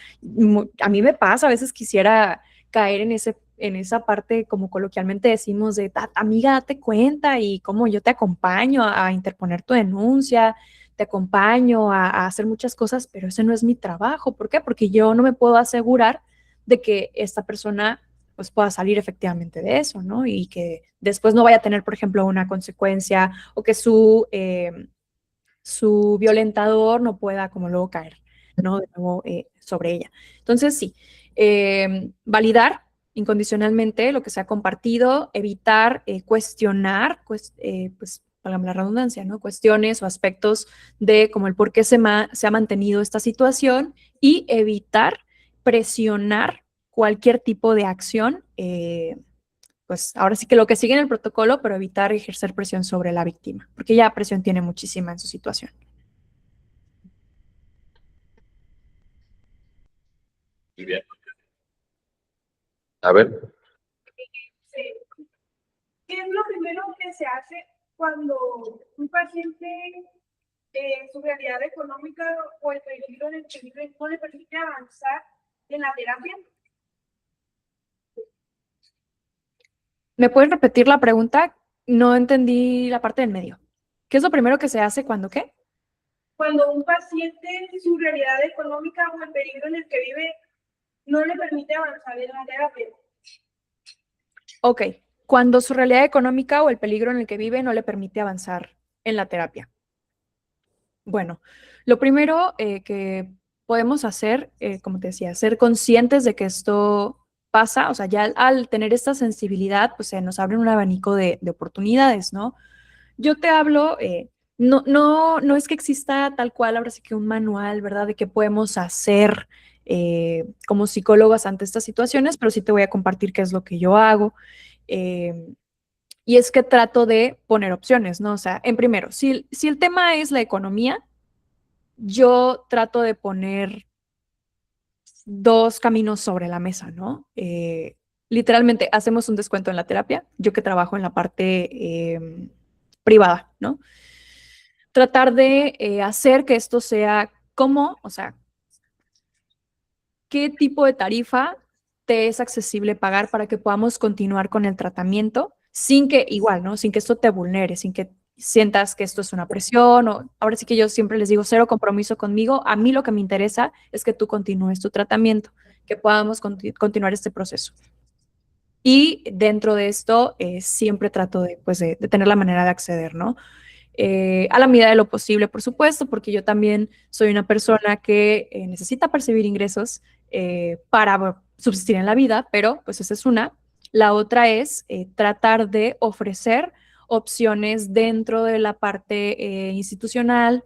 A mí me pasa, a veces quisiera caer en esa parte, como coloquialmente decimos, de amiga, date cuenta y cómo yo te acompaño a interponer tu denuncia, te acompaño a hacer muchas cosas, pero ese no es mi trabajo. ¿Por qué? Porque yo no me puedo asegurar de que esta persona pues pueda salir efectivamente de eso, ¿no? Y que después no vaya a tener, por ejemplo, una consecuencia o que su violentador no pueda como luego caer, ¿no? De nuevo sobre ella. Entonces, sí, validar incondicionalmente lo que se ha compartido, evitar cuestionar, pues, válgame la redundancia, ¿no? Cuestiones o aspectos de como el por qué se ha mantenido esta situación y evitar presionar cualquier tipo de acción pues ahora sí que lo que sigue en el protocolo, pero evitar ejercer presión sobre la víctima, porque ya presión tiene muchísima en su situación. Muy bien. A ver. Sí. ¿Qué es lo primero que se hace cuando un paciente, su realidad económica o el peligro en el que vive no le permite avanzar en la terapia? ¿Me pueden repetir la pregunta? No entendí la parte del medio. ¿Qué es lo primero que se hace cuando qué? Cuando un paciente, su realidad económica o el peligro en el que vive no le permite avanzar en la terapia. Ok, cuando su realidad económica o el peligro en el que vive no le permite avanzar en la terapia. Bueno, lo primero que podemos hacer, como te decía, ser conscientes de que esto pasa, o sea, ya al tener esta sensibilidad, pues se nos abre un abanico de oportunidades, ¿no? Yo te hablo, no es que exista tal cual, ahora sí que un manual, ¿verdad? De qué podemos hacer como psicólogos ante estas situaciones, pero sí te voy a compartir qué es lo que yo hago. Eh, y es que trato de poner opciones, ¿no? O sea, en primero, si el tema es la economía, yo trato de poner dos caminos sobre la mesa, ¿no? Literalmente hacemos un descuento en la terapia, yo que trabajo en la parte privada, ¿no? Tratar de hacer que esto sea como, o sea, qué tipo de tarifa te es accesible pagar para que podamos continuar con el tratamiento sin que, igual, ¿no? Sin que esto te vulnere, sin que sientas que esto es una presión o ahora sí que yo siempre les digo cero compromiso conmigo. A mí lo que me interesa es que tú continúes tu tratamiento, que podamos continuar este proceso. Y dentro de esto siempre trato de, pues, de tener la manera de acceder, ¿no? A la medida de lo posible, por supuesto, porque yo también soy una persona que necesita percibir ingresos para subsistir en la vida, pero pues esa es una. La otra es tratar de ofrecer opciones dentro de la parte institucional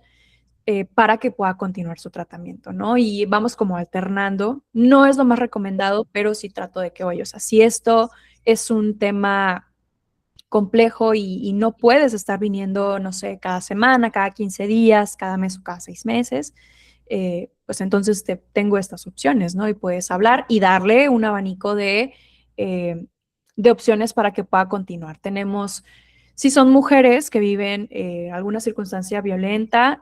para que pueda continuar su tratamiento, ¿no? Y vamos como alternando. No es lo más recomendado, pero sí trato de que, oye, o sea, si esto es un tema complejo y no puedes estar viniendo, no sé, cada semana, cada 15 días, cada mes o cada 6 meses, pues entonces tengo estas opciones, ¿no? Y puedes hablar y darle un abanico de opciones para que pueda continuar. Tenemos, si son mujeres que viven alguna circunstancia violenta,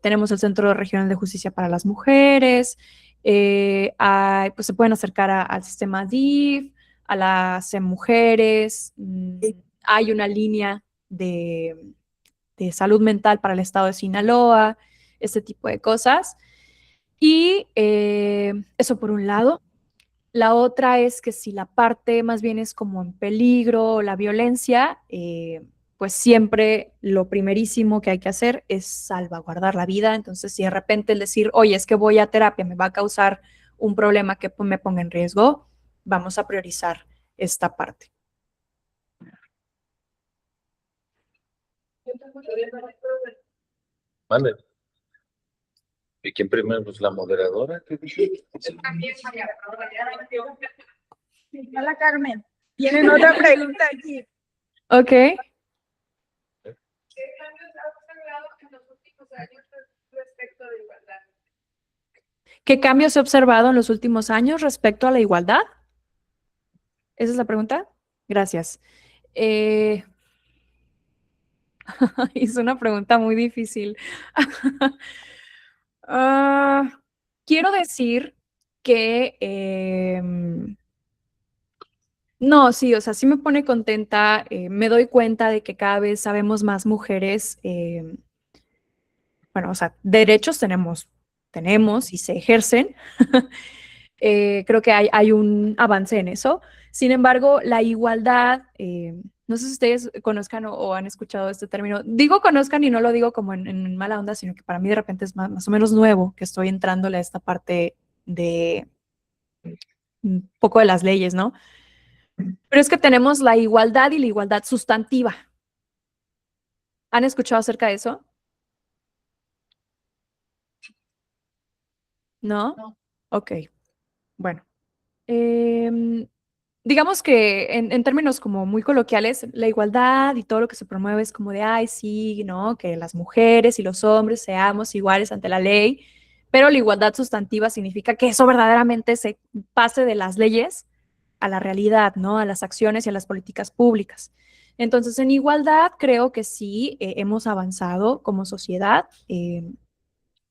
tenemos el Centro Regional de Justicia para las Mujeres, pues se pueden acercar al sistema DIF, a las mujeres, hay una línea de salud mental para el estado de Sinaloa, este tipo de cosas. Y eso por un lado. La otra es que si la parte más bien es como en peligro, la violencia, pues siempre lo primerísimo que hay que hacer es salvaguardar la vida. Entonces, si de repente el decir, oye, es que voy a terapia, me va a causar un problema que me ponga en riesgo, vamos a priorizar esta parte. Mande. ¿Y quién primero? Pues la moderadora. Hola, Carmen. Tienen otra pregunta aquí. Ok. ¿Qué cambios ha observado en los últimos años respecto de igualdad? ¿Qué cambios se ha observado en los últimos años respecto a la igualdad? ¿Esa es la pregunta? Gracias. Es una pregunta muy difícil. Quiero decir que no, sí, o sea, sí me pone contenta. Me doy cuenta de que cada vez sabemos más mujeres. Bueno, o sea, derechos tenemos y se ejercen. Creo que hay un avance en eso. Sin embargo, la igualdad, no sé si ustedes conozcan o han escuchado este término. Digo conozcan y no lo digo como en mala onda, sino que para mí de repente es más o menos nuevo que estoy entrándole a esta parte de un poco de las leyes, ¿no? Pero es que tenemos la igualdad y la igualdad sustantiva. ¿Han escuchado acerca de eso? ¿No? No. Ok, bueno. Digamos que en términos como muy coloquiales, la igualdad y todo lo que se promueve es como de, ay, sí, ¿no? Que las mujeres y los hombres seamos iguales ante la ley, pero la igualdad sustantiva significa que eso verdaderamente se pase de las leyes a la realidad, ¿no? A las acciones y a las políticas públicas. Entonces, en igualdad creo que sí hemos avanzado como sociedad.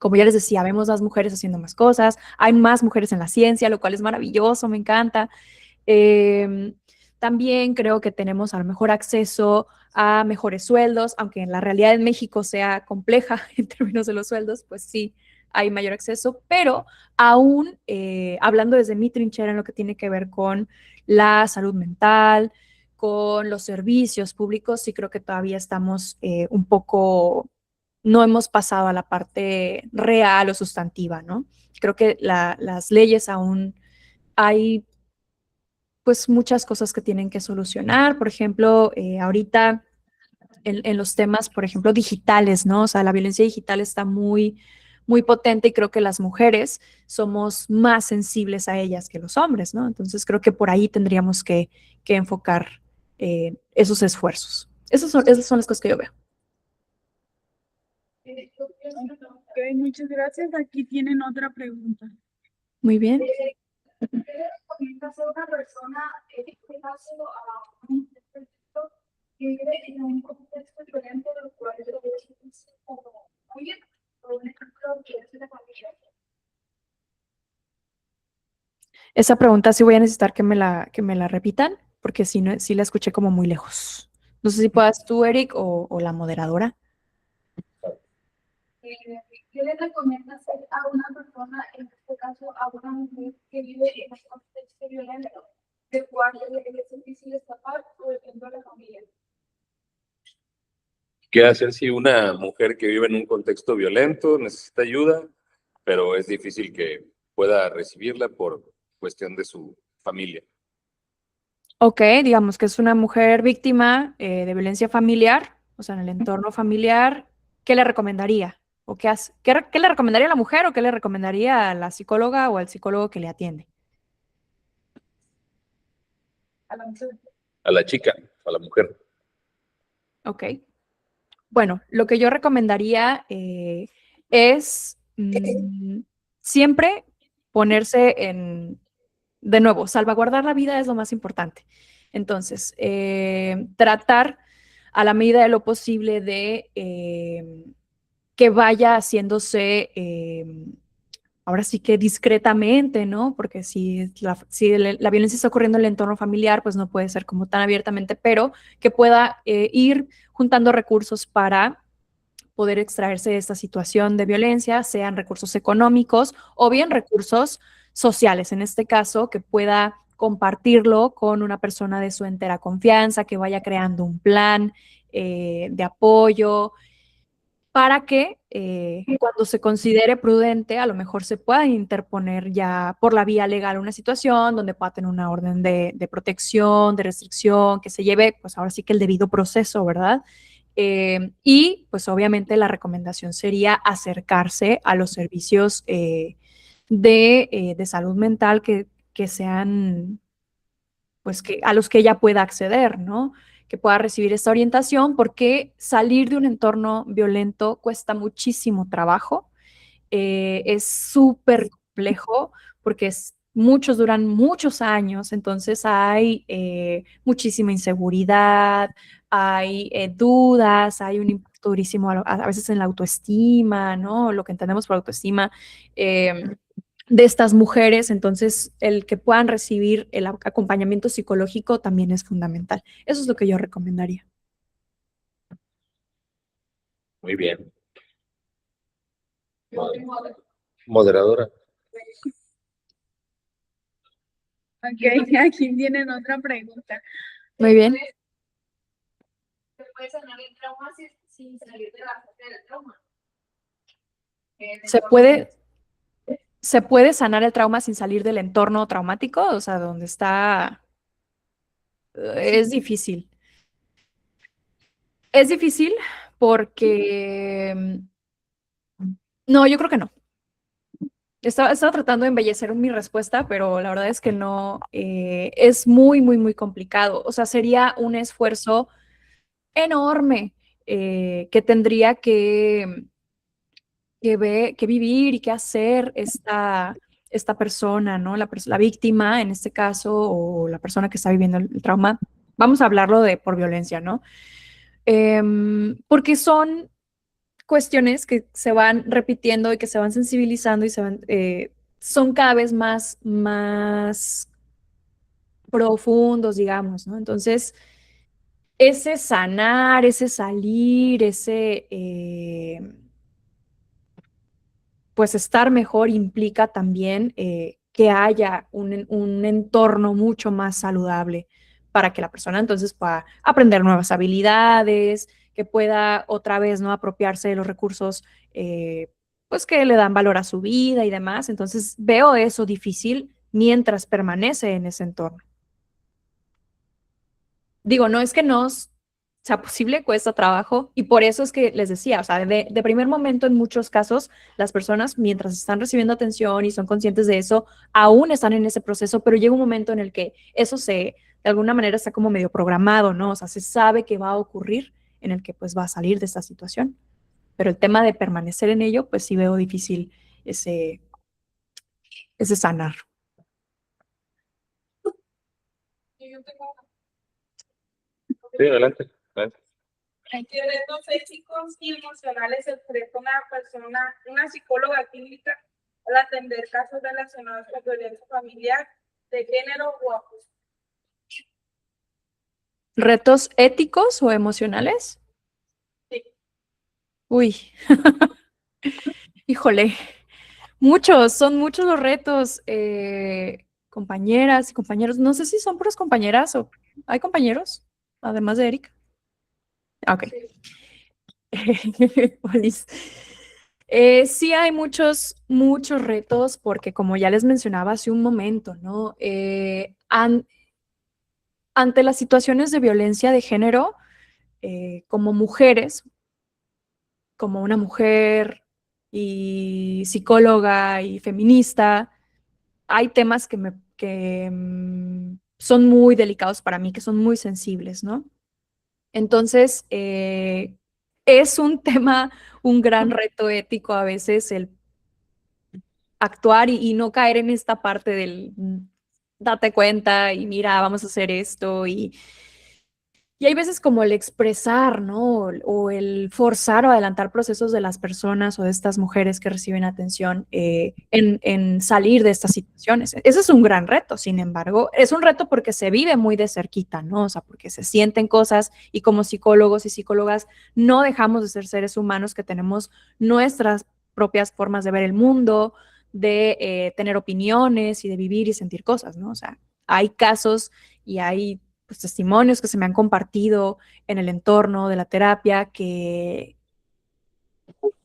como ya les decía, vemos más mujeres haciendo más cosas, hay más mujeres en la ciencia, lo cual es maravilloso, me encanta. También creo que tenemos a lo mejor acceso a mejores sueldos, aunque en la realidad en México sea compleja en términos de los sueldos, pues sí, hay mayor acceso, pero aún hablando desde mi trinchera en lo que tiene que ver con la salud mental, con los servicios públicos, sí creo que todavía estamos un poco, no hemos pasado a la parte real o sustantiva, ¿no? Creo que las leyes aún hay pues muchas cosas que tienen que solucionar. Por ejemplo, ahorita en los temas, por ejemplo, digitales, ¿no? O sea, la violencia digital está muy, muy potente y creo que las mujeres somos más sensibles a ellas que los hombres, ¿no? Entonces creo que por ahí tendríamos que enfocar esos esfuerzos. Esas son las cosas que yo veo. Ok, muchas gracias. Aquí tienen otra pregunta. Muy bien. ¿Qué le recomiendas a una persona, en este caso, a un proyecto que vive en un contexto violento, del cual yo es como, oye, por un ejemplo, que es la familia? Esa pregunta sí voy a necesitar que me la repitan, porque sí, sí la escuché como muy lejos. No sé si puedas tú, Eric, o la moderadora. ¿Qué le recomiendas a una persona, en este caso a una mujer que vive en un contexto violento, del cual es difícil escapar o depende de la familia? ¿Qué hacer si una mujer que vive en un contexto violento necesita ayuda, pero es difícil que pueda recibirla por cuestión de su familia? Ok, digamos que es una mujer víctima de violencia familiar, o sea, en el entorno familiar, ¿qué le recomendaría? ¿O qué hace? ¿Qué le recomendaría a la mujer o qué le recomendaría a la psicóloga o al psicólogo que le atiende? A la mujer. A la chica, a la mujer. Ok. Bueno, lo que yo recomendaría es siempre ponerse de nuevo, salvaguardar la vida es lo más importante. Entonces, tratar a la medida de lo posible de que vaya haciéndose, ahora sí que discretamente, ¿no? Porque si la violencia está ocurriendo en el entorno familiar, pues no puede ser como tan abiertamente, pero que pueda ir juntando recursos para poder extraerse de esta situación de violencia, sean recursos económicos o bien recursos sociales, en este caso, que pueda compartirlo con una persona de su entera confianza, que vaya creando un plan de apoyo para que cuando se considere prudente, a lo mejor se pueda interponer ya por la vía legal una situación donde pueda tener una orden de protección, de restricción, que se lleve, pues ahora sí que el debido proceso, ¿verdad? Y pues obviamente la recomendación sería acercarse a los servicios de salud mental que sean, pues que a los que ella pueda acceder, ¿no? Que pueda recibir esta orientación, porque salir de un entorno violento cuesta muchísimo trabajo, es súper complejo porque muchos duran muchos años, entonces hay muchísima inseguridad, hay dudas, hay un impacto durísimo a veces en la autoestima, ¿no? Lo que entendemos por autoestima. De estas mujeres, entonces el que puedan recibir el acompañamiento psicológico también es fundamental. Eso es lo que yo recomendaría. Muy bien. Moderadora. Ok, aquí tienen otra pregunta. Muy bien. Se puede sanar el trauma sin salir de la fase del trauma. ¿Se puede sanar el trauma sin salir del entorno traumático? O sea, donde está... Es difícil. Es difícil porque... No, yo creo que no. Estaba tratando de embellecer mi respuesta, pero la verdad es que no. Es muy, muy, muy complicado. O sea, sería un esfuerzo enorme que tendría que vivir y que hacer esta persona, ¿no? La víctima, en este caso, o la persona que está viviendo el trauma. Vamos a hablarlo por violencia, ¿no? Porque cuestiones que se van repitiendo y que se van sensibilizando y son cada vez más profundos, digamos, ¿no? Entonces, ese sanar, ese salir, pues estar mejor implica también que haya un entorno mucho más saludable para que la persona entonces pueda aprender nuevas habilidades, que pueda otra vez no apropiarse de los recursos pues que le dan valor a su vida y demás. Entonces veo eso difícil mientras permanece en ese entorno. Digo, no es que no sea posible, cuesta trabajo y por eso es que les decía, o sea, de primer momento en muchos casos las personas mientras están recibiendo atención y son conscientes de eso, aún están en ese proceso, pero llega un momento en el que eso de alguna manera está como medio programado, ¿no? O sea, se sabe que va a ocurrir en el que pues va a salir de esta situación, pero el tema de permanecer en ello, pues sí veo difícil ese sanar. Yo tengo Sí, adelante. Adelante. ¿En qué retos físicos y emocionales se enfrenta una psicóloga clínica al atender casos relacionados con violencia familiar, de género o abuso? ¿Retos éticos o emocionales? Sí. Uy, híjole, son muchos los retos, compañeras y compañeros. No sé si son puras compañeras o hay compañeros, además de Erika. Ah, ok. Olis. Sí hay muchos retos porque como ya les mencionaba hace un momento, ¿no? Ante las situaciones de violencia de género, como mujeres, como una mujer y psicóloga y feminista, hay temas que son muy delicados para mí, que son muy sensibles, ¿no? Entonces, es un tema, un gran reto ético a veces el actuar y no caer en esta parte del date cuenta y mira, vamos a hacer esto y hay veces como el expresar, ¿no? O el forzar o adelantar procesos de las personas o de estas mujeres que reciben atención en salir de estas situaciones. Ese es un gran reto, sin embargo, es un reto porque se vive muy de cerquita, ¿no? O sea, porque se sienten cosas y como psicólogos y psicólogas no dejamos de ser seres humanos que tenemos nuestras propias formas de ver el mundo, de tener opiniones y de vivir y sentir cosas, ¿no? O sea, hay casos y hay pues, testimonios que se me han compartido en el entorno de la terapia que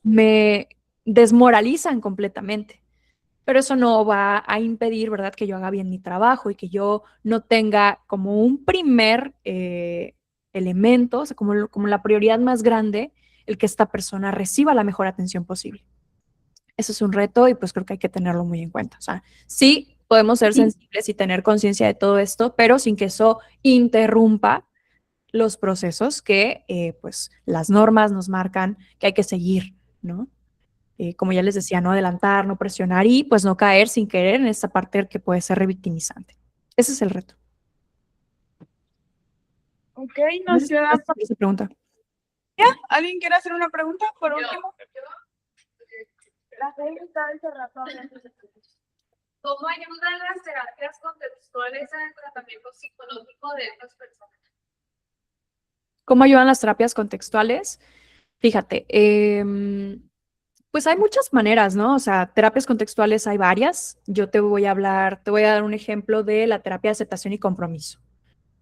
me desmoralizan completamente. Pero eso no va a impedir, ¿verdad?, que yo haga bien mi trabajo y que yo no tenga como un primer elemento, o sea, como la prioridad más grande, el que esta persona reciba la mejor atención posible. Eso es un reto y pues creo que hay que tenerlo muy en cuenta. O sea, sí podemos ser sensibles y tener conciencia de todo esto, pero sin que eso interrumpa los procesos que pues las normas nos marcan que hay que seguir, ¿no? Como ya les decía, no adelantar, no presionar y pues no caer sin querer en esta parte que puede ser revictimizante. Ese es el reto. Ok, nos queda. Esa pregunta. ¿Alguien quiere hacer una pregunta por último? La gente está encerrada. ¿Cómo ayudan las terapias contextuales en el tratamiento psicológico de estas personas? ¿Cómo ayudan las terapias contextuales? Fíjate, pues hay muchas maneras, ¿no? O sea, terapias contextuales hay varias. Yo te voy a dar un ejemplo de la terapia de aceptación y compromiso.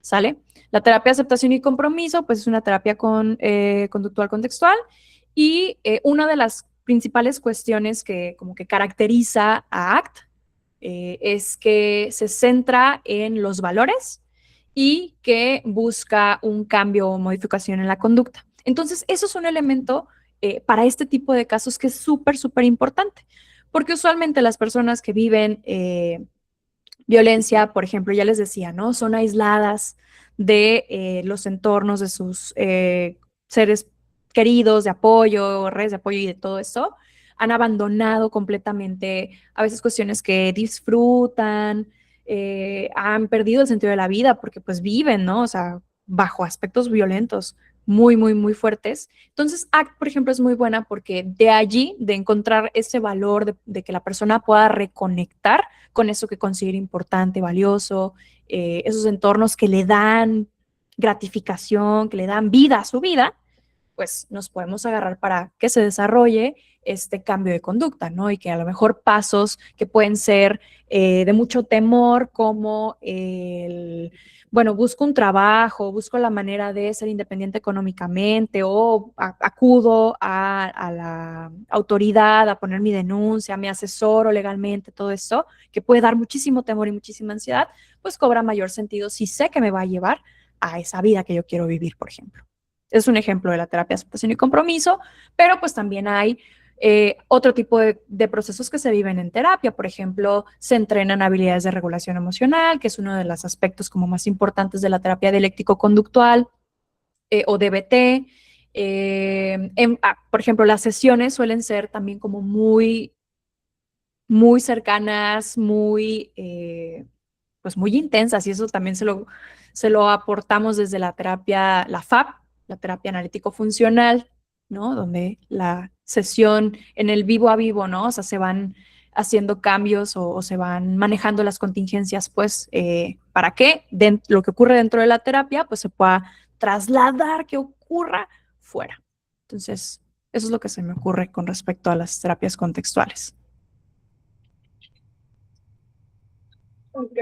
¿Sale? La terapia de aceptación y compromiso, pues es una terapia conductual contextual y una de las principales cuestiones que como que caracteriza a ACT es que se centra en los valores y que busca un cambio o modificación en la conducta. Entonces, eso es un elemento para este tipo de casos que es súper, súper importante, porque usualmente las personas que viven violencia, por ejemplo, ya les decía, ¿no? Son aisladas de los entornos de sus seres queridos, de apoyo, redes de apoyo y de todo esto. Han abandonado completamente a veces cuestiones que disfrutan, han perdido el sentido de la vida porque pues viven, ¿no? O sea, bajo aspectos violentos muy, muy, muy fuertes. Entonces, ACT, por ejemplo, es muy buena porque de allí, de encontrar ese valor, de que la persona pueda reconectar con eso que considera importante, valioso, esos entornos que le dan gratificación, que le dan vida a su vida, pues nos podemos agarrar para que se desarrolle este cambio de conducta, ¿no? Y que a lo mejor pasos que pueden ser de mucho temor, como el, bueno, busco un trabajo, busco la manera de ser independiente económicamente o acudo a la autoridad a poner mi denuncia, me asesoro legalmente, todo esto, que puede dar muchísimo temor y muchísima ansiedad, pues cobra mayor sentido si sé que me va a llevar a esa vida que yo quiero vivir, por ejemplo. Es un ejemplo de la terapia de aceptación y compromiso, pero pues también hay otro tipo de procesos que se viven en terapia. Por ejemplo, se entrenan habilidades de regulación emocional, que es uno de los aspectos como más importantes de la terapia dialéctico-conductual o DBT. Por ejemplo, las sesiones suelen ser también como muy, muy cercanas, muy, pues muy intensas, y eso también se lo aportamos desde la terapia, la FAP, la terapia analítico-funcional, ¿no? Donde la sesión en el vivo a vivo, ¿no? O sea, se van haciendo cambios o se van manejando las contingencias, pues, para que lo que ocurre dentro de la terapia, pues se pueda trasladar, que ocurra fuera. Entonces, eso es lo que se me ocurre con respecto a las terapias contextuales. Ok,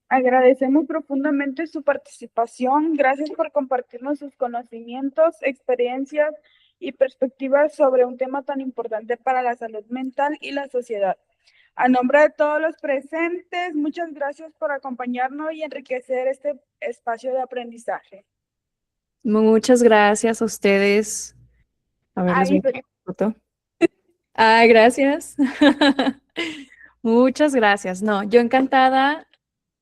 agradecemos profundamente su participación. Gracias por compartirnos sus conocimientos, experiencias y perspectivas sobre un tema tan importante para la salud mental y la sociedad. A nombre de todos los presentes, muchas gracias por acompañarnos y enriquecer este espacio de aprendizaje. Muchas gracias a ustedes. A ver, les voy Ay, a poner foto. Ay, gracias. Muchas gracias. No, yo encantada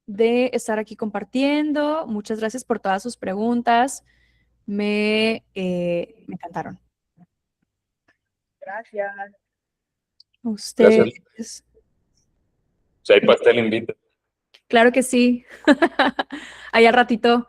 de estar aquí compartiendo. Muchas gracias por todas sus preguntas. Me encantaron. gracias. Gracias. Ustedes. Si hay pastel, invita. Claro que sí. Ahí al ratito.